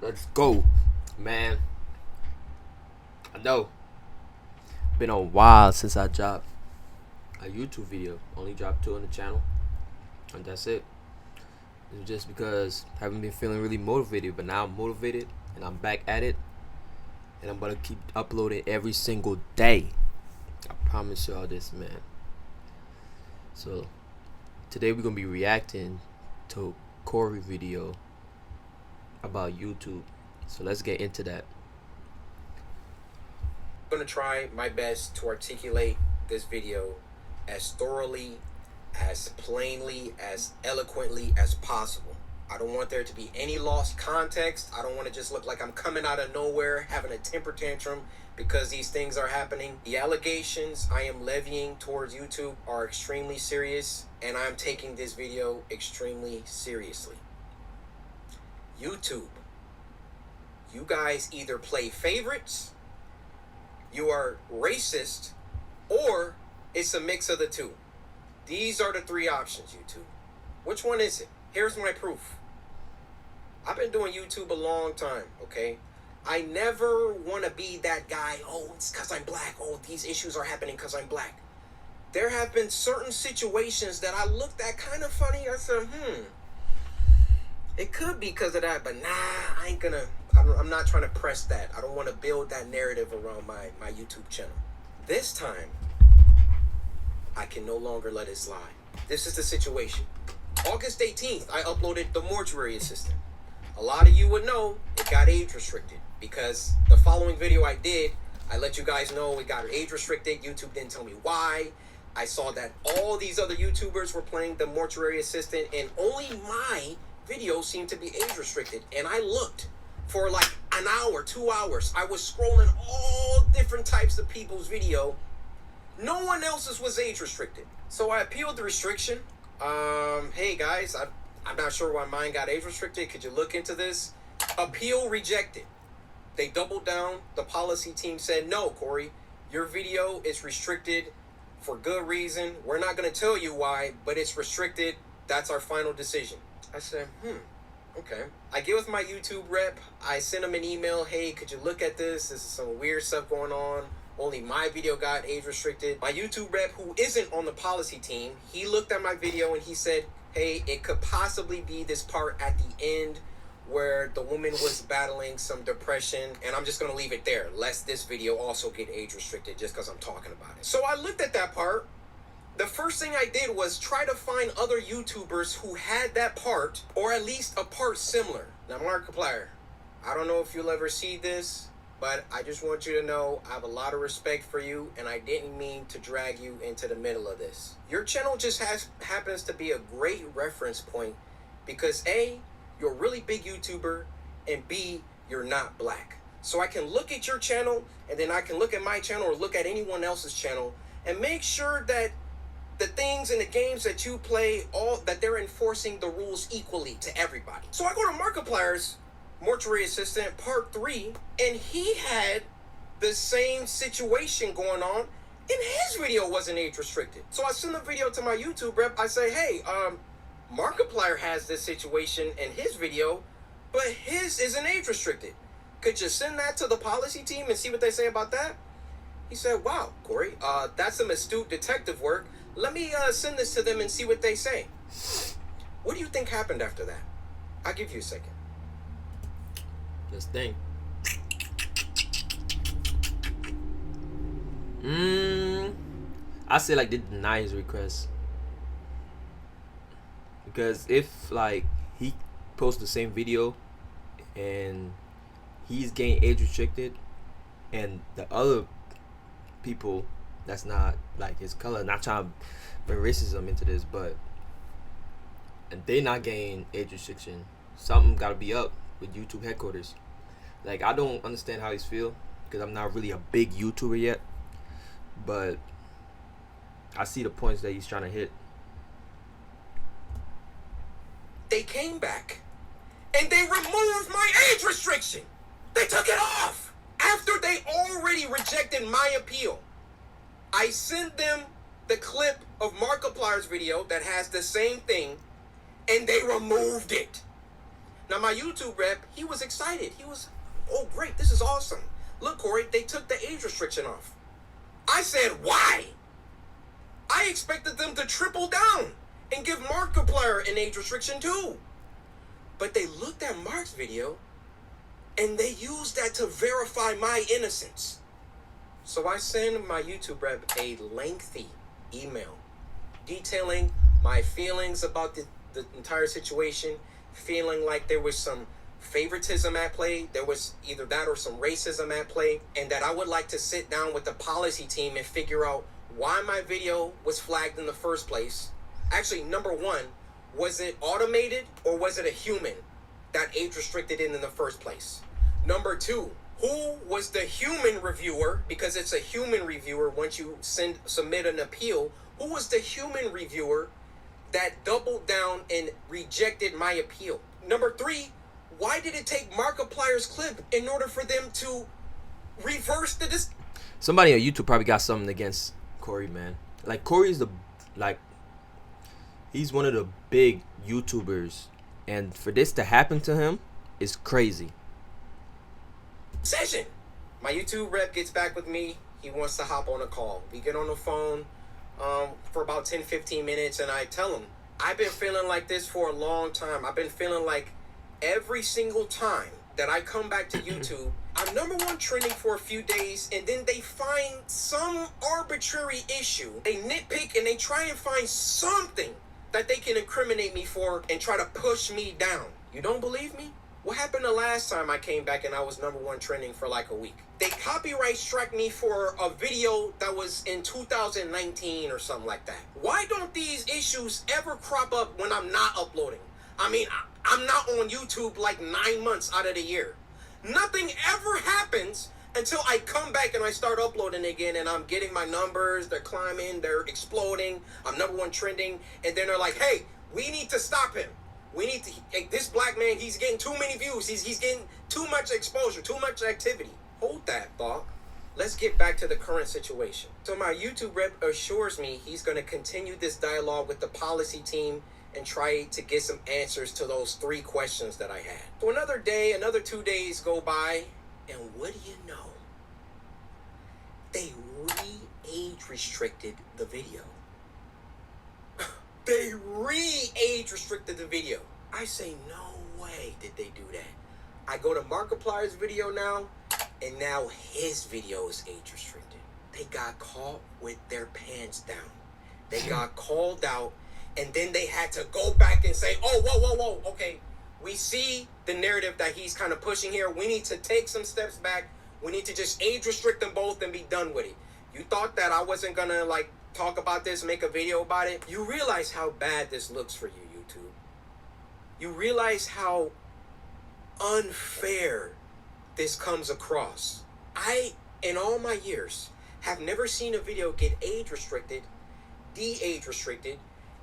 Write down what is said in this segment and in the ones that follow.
Let's go, man. I know. Been a while since I dropped a YouTube video. Only dropped two on the channel, and that's it. It's just because I haven't been feeling really motivated, but now I'm motivated and I'm back at it, and I'm gonna keep uploading every single day. I promise y'all this, man. So today we're gonna be reacting to Cory video about YouTube. So let's get into that. I'm going to try my best to articulate this video as thoroughly, as plainly, as eloquently as possible. I don't want there to be any lost context. I don't want to just look like I'm coming out of nowhere having a temper tantrum because these things are happening. The allegations I am levying towards YouTube are extremely serious, and I'm taking this video extremely seriously. YouTube, you guys either play favorites, you are racist, or it's a mix of the two. These are the three options, YouTube. Which one is it? Here's my proof. I've been doing YouTube a long time, okay? I never want to be that guy, oh, it's because I'm black. Oh, these issues are happening because I'm black. There have been certain situations that I looked at kind of funny. I said, it could be because of that, but nah, I'm not trying to press that. I don't want to build that narrative around my YouTube channel. This time, I can no longer let it slide. This is the situation. August 18th, I uploaded The Mortuary Assistant. A lot of you would know it got age restricted because the following video I did, I let you guys know it got age restricted. YouTube didn't tell me why. I saw that all these other YouTubers were playing The Mortuary Assistant and only my video seemed to be age restricted. And I looked for like an hour, 2 hours. I was scrolling all different types of people's video. No one else's was age restricted. So I appealed the restriction. Hey guys, I'm not sure why mine got age restricted. Could you look into this? Appeal rejected. They doubled down. The policy team said, no, Cory, your video is restricted for good reason. We're not going to tell you why, but it's restricted. That's our final decision. I said, okay. I get with my YouTube rep. I send him an email. Hey, could you look at this? This is some weird stuff going on. Only my video got age restricted. My YouTube rep, who isn't on the policy team, he looked at my video and he said, hey, it could possibly be this part at the end where the woman was battling some depression, and I'm just going to leave it there, lest this video also get age restricted just because I'm talking about it. So I looked at that part. The first thing I did was try to find other YouTubers who had that part, or at least a part similar. Now, Markiplier, I don't know if you'll ever see this, but I just want you to know I have a lot of respect for you, and I didn't mean to drag you into the middle of this. Your channel just happens to be a great reference point because A, you're a really big YouTuber, and B, you're not black. So I can look at your channel, and then I can look at my channel or look at anyone else's channel and make sure that the things in the games that you play, that they're enforcing the rules equally to everybody. So I go to Markiplier's Mortuary Assistant Part 3, and he had the same situation going on, and his video wasn't age restricted. So I send the video to my YouTube rep. I say, hey, Markiplier has this situation in his video, but his isn't age restricted. Could you send that to the policy team and see what they say about that? He said, wow, Cory, that's some astute detective work. Let me send this to them and see what they say. What do you think happened after that? I'll give you a second. Just think. I say like they deny his request. Because if like he posts the same video and he's getting age restricted and the other people that's not like his color, not trying to bring racism into this, but and they not getting age restriction, something gotta be up with YouTube headquarters. Like, I don't understand how he's feel because I'm not really a big YouTuber yet, but I see the points that he's trying to hit. They came back and they removed my age restriction. They took it off after they already rejected my appeal. I sent them the clip of Markiplier's video that has the same thing, and they removed it. Now my YouTube rep, he was excited. He was, oh great, this is awesome. Look, Corey, they took the age restriction off. I said, why? I expected them to triple down and give Markiplier an age restriction too. But they looked at Mark's video and they used that to verify my innocence. So I sent my YouTube rep a lengthy email detailing my feelings about the entire situation, feeling like there was some favoritism at play, there was either that or some racism at play, and that I would like to sit down with the policy team and figure out why my video was flagged in the first place. Actually, number one, was it automated or was it a human that age restricted it in the first place? Number two, who was the human reviewer? Because it's a human reviewer once you submit an appeal. Who was the human reviewer that doubled down and rejected my appeal? Number three, why did it take Markiplier's clip in order for them to reverse the Somebody on YouTube probably got something against Cory, man. Like, Cory's he's one of the big YouTubers, and for this to happen to him is crazy. Session. My YouTube rep gets back with me. He wants to hop on a call. We get on the phone for about 10-15 minutes, and I tell him, I've been feeling like this for a long time. I've been feeling like every single time that I come back to YouTube, I'm number one trending for a few days, and then they find some arbitrary issue. They nitpick and they try and find something that they can incriminate me for and try to push me down. You don't believe me? What happened the last time I came back and I was number one trending for like a week? They copyright struck me for a video that was in 2019 or something like that. Why don't these issues ever crop up when I'm not uploading? I mean, I'm not on YouTube like 9 months out of the year. Nothing ever happens until I come back and I start uploading again, and I'm getting my numbers, they're climbing, they're exploding, I'm number one trending, and then they're like, hey, we need to stop him. We need to, this black man, he's getting too many views, he's getting too much exposure, too much activity. Hold that thought. Let's get back to the current situation. So my YouTube rep assures me he's going to continue this dialogue with the policy team and try to get some answers to those 3 questions that I had. So another day, another 2 days go by, and what do you know? They re-age restricted the video. They re-age restricted the video. I say, no way did they do that. I go to Markiplier's video now, and now his video is age restricted. They got caught with their pants down. They got called out, and then they had to go back and say, oh, whoa, okay. We see the narrative that he's kind of pushing here. We need to take some steps back. We need to just age restrict them both and be done with it. You thought that I wasn't going to, like, talk about this, make a video about it? You realize how bad this looks for you, YouTube. You realize how unfair this comes across. I, in all my years, have never seen a video get age restricted, de-age restricted,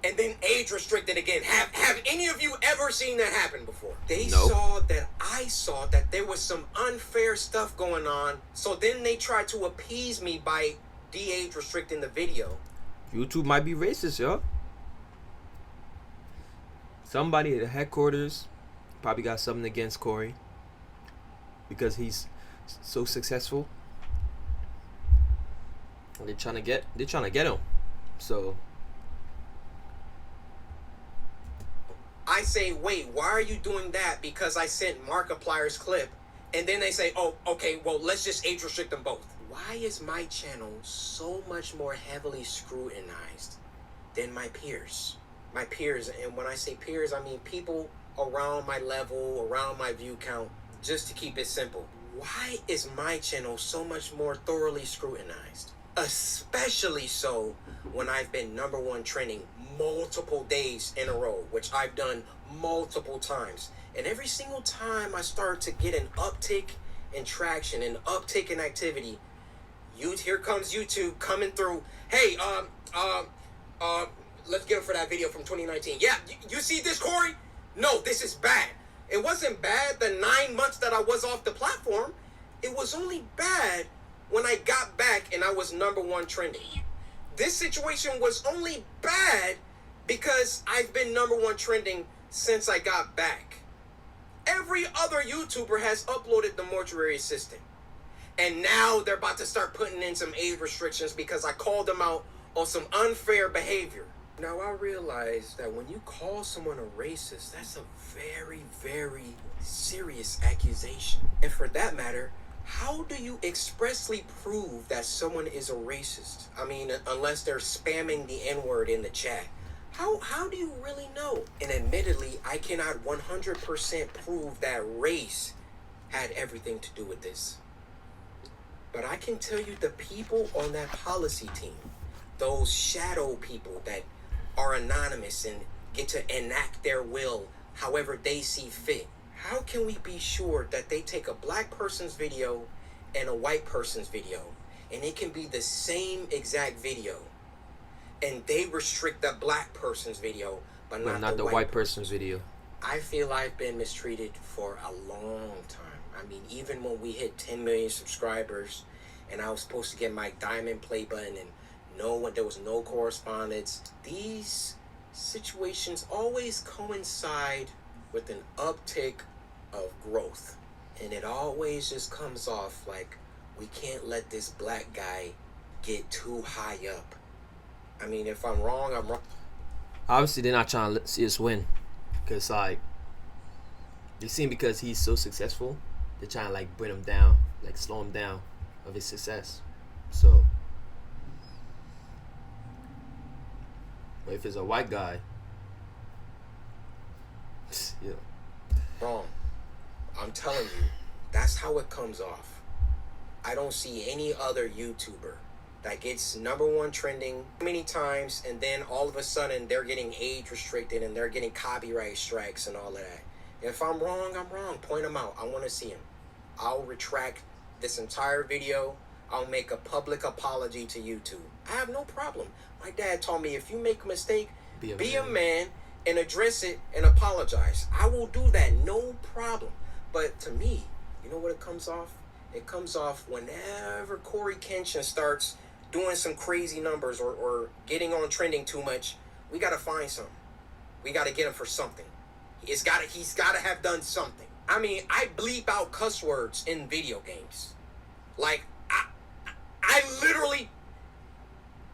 and then age restricted again. Have any of you ever seen that happen before? They saw that I saw that there was some unfair stuff going on, so then they tried to appease me by de-age restricting the video. YouTube might be racist, yo. Somebody at the headquarters probably got something against Cory because he's so successful. They're trying to get him. So I say, wait, why are you doing that? Because I sent Markiplier's clip, and then they say, oh, okay, well, let's just age restrict them both. Why is my channel so much more heavily scrutinized than my peers? My peers, and when I say peers, I mean people around my level, around my view count, just to keep it simple. Why is my channel so much more thoroughly scrutinized? Especially so when I've been number one trending multiple days in a row, which I've done multiple times. And every single time I start to get an uptick in traction, an uptick in activity, here comes YouTube coming through. Hey, let's get him for that video from 2019. Yeah, you see this, Cory? No, this is bad. It wasn't bad the 9 months that I was off the platform. It was only bad when I got back and I was number one trending. This situation was only bad because I've been number one trending since I got back. Every other YouTuber has uploaded the mortuary assistant. And now they're about to start putting in some age restrictions because I called them out on some unfair behavior. Now I realize that when you call someone a racist, that's a very, very serious accusation. And for that matter, how do you expressly prove that someone is a racist? I mean, unless they're spamming the N-word in the chat. How do you really know? And admittedly, I cannot 100% prove that race had everything to do with this. But I can tell you the people on that policy team, those shadow people that are anonymous and get to enact their will however they see fit. How can we be sure that they take a black person's video and a white person's video and it can be the same exact video and they restrict the black person's video but not the white person's video? I feel I've been mistreated for a long time. I mean, even when we hit 10 million subscribers and I was supposed to get my diamond play button and there was no correspondence, these situations always coincide with an uptick of growth. And it always just comes off like we can't let this black guy get too high up. I mean, if I'm wrong, I'm wrong. Obviously, they're not trying to see us win. Because, like, they seem because he's so successful, they're trying to, like, bring him down, like, slow him down of his success. So, but if it's a white guy, yeah. Wrong. I'm telling you, that's how it comes off. I don't see any other YouTuber that gets #1 trending many times and then all of a sudden they're getting age restricted and they're getting copyright strikes and all of that. If I'm wrong, I'm wrong. Point them out. I want to see them. I'll retract this entire video. I'll make a public apology to YouTube. I have no problem. My dad told me if you make a mistake, be a man and address it and apologize. I will do that, no problem. But to me, you know what it comes off? It comes off whenever Coryxkenshin starts doing some crazy numbers or getting on trending too much. We got to find something. We got to get him for something. He's got to have done something. I mean, I bleep out cuss words in video games. Like, I literally...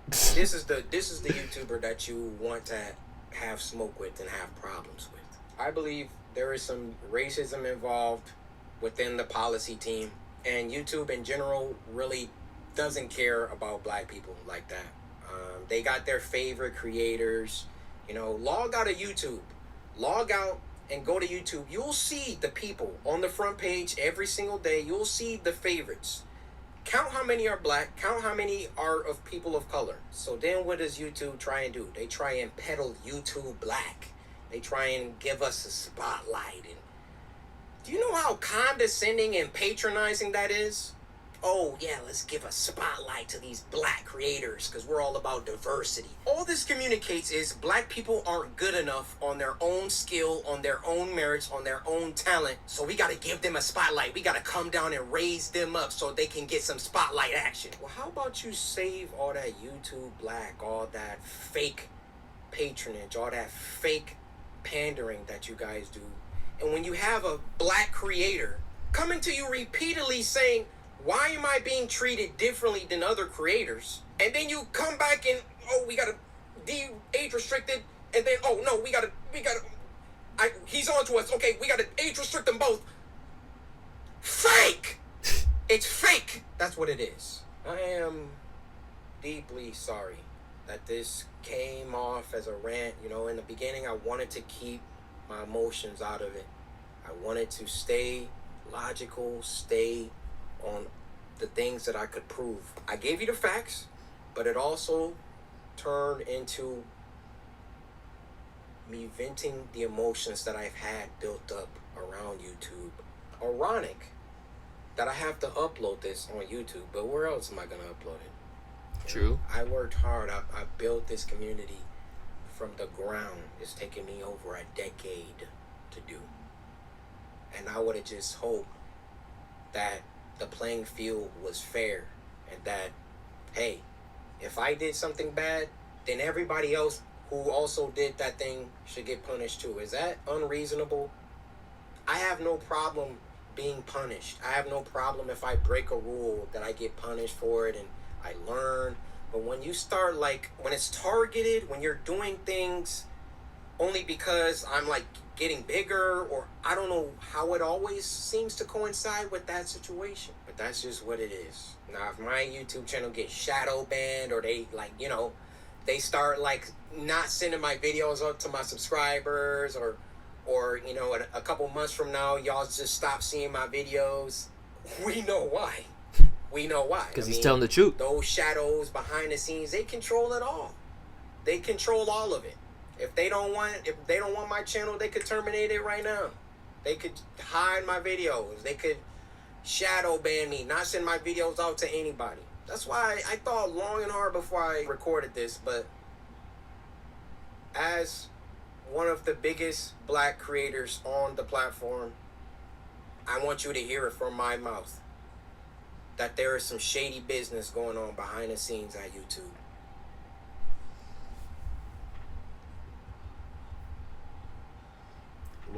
This is the YouTuber that you want to have smoke with and have problems with. I believe there is some racism involved within the policy team, and YouTube in general really doesn't care about black people like that. They got their favorite creators. You know, log out of YouTube. Log out and go to YouTube. You'll see the people on the front page every single day. You'll see the favorites. Count how many are black. Count how many are of people of color. So then what does YouTube try and do? They try and peddle YouTube black. They try and give us a spotlight. And do you know how condescending and patronizing that is? Oh, yeah, let's give a spotlight to these black creators because we're all about diversity. All this communicates is black people aren't good enough on their own skill, on their own merits, on their own talent. So we got to give them a spotlight. We got to come down and raise them up so they can get some spotlight action. Well, how about you save all that YouTube black, all that fake patronage, all that fake pandering that you guys do. And when you have a black creator coming to you repeatedly saying, why am I being treated differently than other creators? And then you come back and, oh, we got to age restricted. And then, oh, no, we got to, he's on to us. Okay, we got to age restrict them both. Fake! It's fake. That's what it is. I am deeply sorry that this came off as a rant. You know, in the beginning, I wanted to keep my emotions out of it. I wanted to stay logical, stay on the things that I could prove. I gave you the facts, but it also turned into me venting the emotions that I've had built up around YouTube. Ironic that I have to upload this on YouTube, but where else am I going to upload it? True. I worked hard. I built this community from the ground. It's taken me over a decade to do. And I would have just hoped that the playing field was fair and that, hey, if I did something bad, then everybody else who also did that thing should get punished too. Is that unreasonable? I have no problem being punished. I have no problem if I break a rule that I get punished for it and I learn. But when you start, like, when it's targeted, when you're doing things only because I'm like getting bigger, or I don't know how it always seems to coincide with that situation. But that's just what it is. Now, if my YouTube channel gets shadow banned, or they, like, you know, they start like not sending my videos out to my subscribers, or you know, a couple months from now, y'all just stop seeing my videos, we know why. We know why. Because he's telling the truth. Those shadows behind the scenes, they control it all. They control all of it. If they don't want my channel, they could terminate it right now. They could hide my videos. They could shadow ban me, not send my videos out to anybody. That's why I thought long and hard before I recorded this. But as one of the biggest black creators on the platform, I want you to hear it from my mouth that there is some shady business going on behind the scenes at YouTube.